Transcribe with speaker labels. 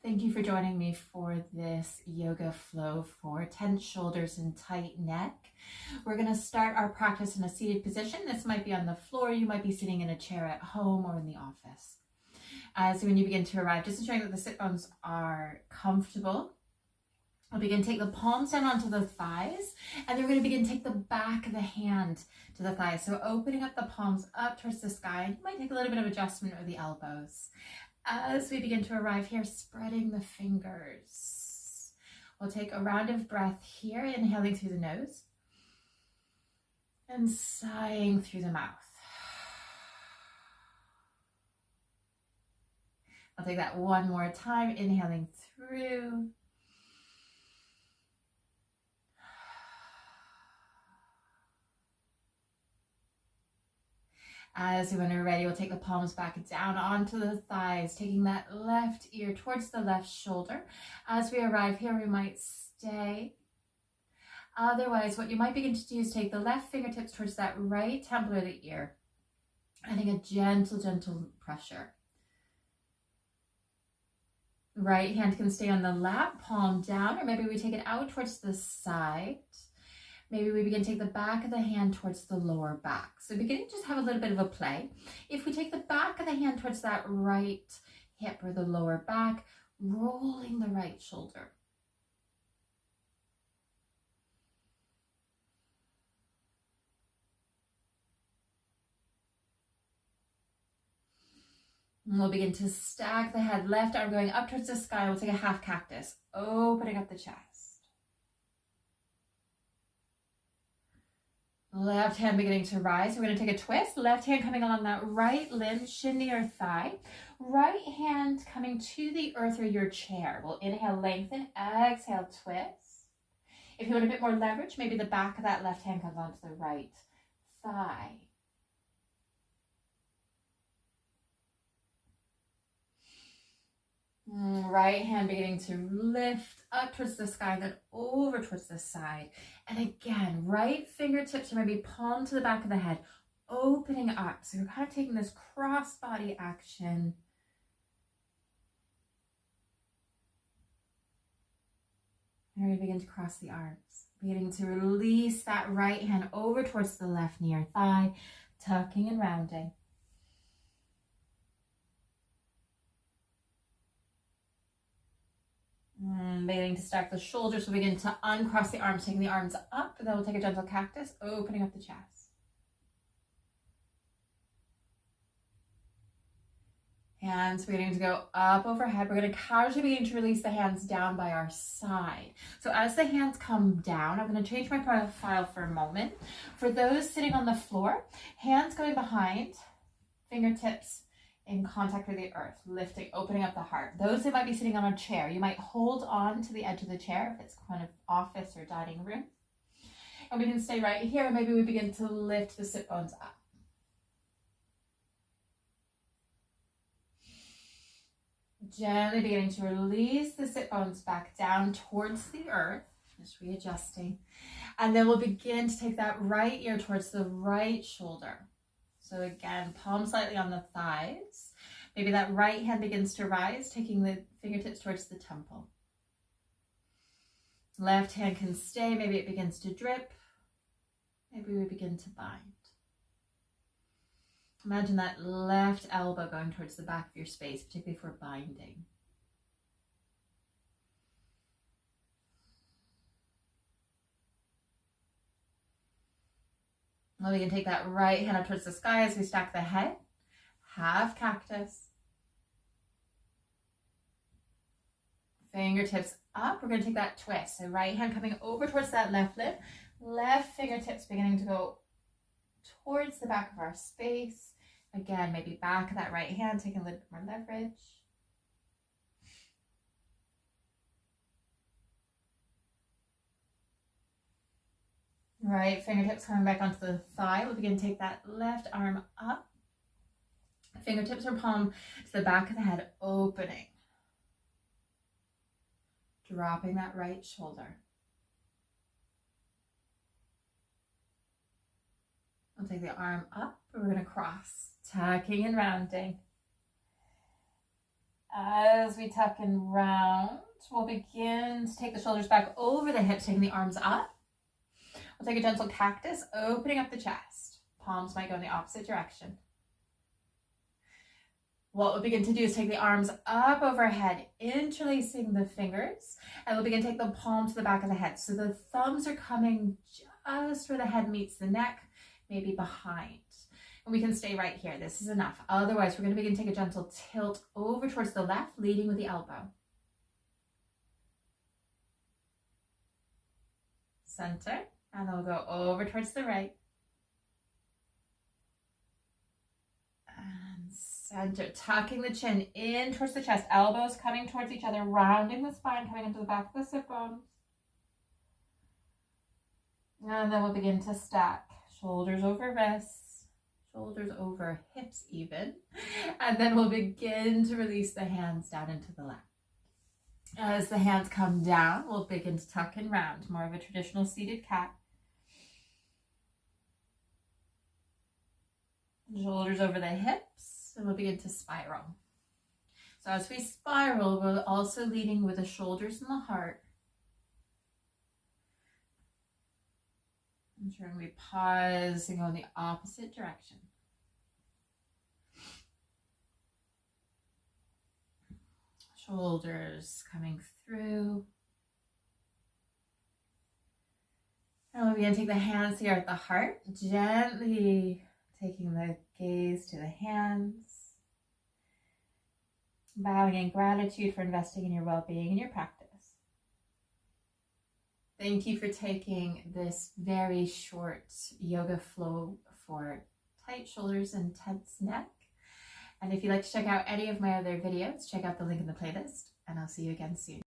Speaker 1: Thank you for joining me for this yoga flow for tense shoulders and tight neck. We're going to start our practice in a seated position. This might be on the floor. You might be sitting in a chair at home or in the office. So when you begin to arrive, just ensuring that the sit bones are comfortable. We'll begin to take the palms down onto the thighs, and then we're going to begin to take the back of the hand to the thighs. So opening up the palms up towards the sky. You might take a little bit of adjustment of the elbows. As we begin to arrive here, spreading the fingers. We'll take a round of breath here, inhaling through the nose and sighing through the mouth. I'll take that one more time, inhaling through. As when we're ready, we'll take the palms back down onto the thighs, taking that left ear towards the left shoulder. As we arrive here, we might stay. Otherwise, what you might begin to do is take the left fingertips towards that right temple of the ear, adding a gentle pressure. Right hand can stay on the lap, palm down, or maybe we take it out towards the side. Maybe we begin to take the back of the hand towards the lower back. So beginning to just have a little bit of a play. If we take the back of the hand towards that right hip or the lower back, rolling the right shoulder. And we'll begin to stack the head, left arm going up towards the sky. We'll take a half cactus, opening up the chest. Left hand beginning to rise. We're going to take a twist. Left hand coming along that right limb, shin to your thigh. Right hand coming to the earth or your chair. We'll inhale, lengthen. Exhale, twist. If you want a bit more leverage, maybe the back of that left hand comes onto the right thigh. Right hand beginning to lift up towards the sky, then over towards the side. And again, right fingertips or maybe palm to the back of the head, opening up. So you're kind of taking this cross body action. And we're going to begin to cross the arms. Beginning to release that right hand over towards the left near thigh, tucking and rounding. Beginning to stack the shoulders, we'll begin to uncross the arms, taking the arms up, and then we'll take a gentle cactus, opening up the chest. Hands beginning to go up overhead. We're going to casually begin to release the hands down by our side. So as the hands come down, I'm going to change my profile for a moment. For those sitting on the floor, hands going behind, fingertips in contact with the earth, lifting, opening up the heart. Those that might be sitting on a chair, you might hold on to the edge of the chair if it's kind of office or dining room. And we can stay right here, and maybe we begin to lift the sit bones up. Gently beginning to release the sit bones back down towards the earth, just readjusting. And then we'll begin to take that right ear towards the right shoulder. So again, palm slightly on the thighs. Maybe that right hand begins to rise, taking the fingertips towards the temple. Left hand can stay. Maybe it begins to drip. Maybe we begin to bind. Imagine that left elbow going towards the back of your space, particularly for binding. Well, we can take that right hand up towards the sky as we stack the head. Half cactus. Fingertips up. We're going to take that twist. So right hand coming over towards that left limb. Left fingertips beginning to go towards the back of our space. Again, maybe back of that right hand, taking a little bit more leverage. Right fingertips coming back onto the thigh. We'll begin to take that left arm up. Fingertips or palm to the back of the head, opening. Dropping that right shoulder. We'll take the arm up. We're going to cross, tucking and rounding. As we tuck and round, we'll begin to take the shoulders back over the hips, taking the arms up. We'll take a gentle cactus, opening up the chest. Palms might go in the opposite direction. What we'll begin to do is take the arms up overhead, interlacing the fingers, and we'll begin to take the palm to the back of the head. So the thumbs are coming just where the head meets the neck, maybe behind. And we can stay right here. This is enough. Otherwise, we're going to begin to take a gentle tilt over towards the left, leading with the elbow. Center, and then we'll go over towards the right. And center, tucking the chin in towards the chest, elbows coming towards each other, rounding the spine, coming into the back of the sit bones. And then we'll begin to stack shoulders over wrists, shoulders over hips even. And then we'll begin to release the hands down into the lap. As the hands come down, we'll begin to tuck and round, more of a traditional seated cat. Shoulders over the hips, and we'll begin to spiral. So as we spiral, we're also leading with the shoulders and the heart. And we're going to be pausing on the opposite direction. Shoulders coming through. And we'll begin to take the hands here at the heart, gently taking the gaze to the hands. Bowing in gratitude for investing in your well-being and your practice. Thank you for taking this very short yoga flow for tight shoulders and tense neck. And if you'd like to check out any of my other videos, check out the link in the playlist, and I'll see you again soon.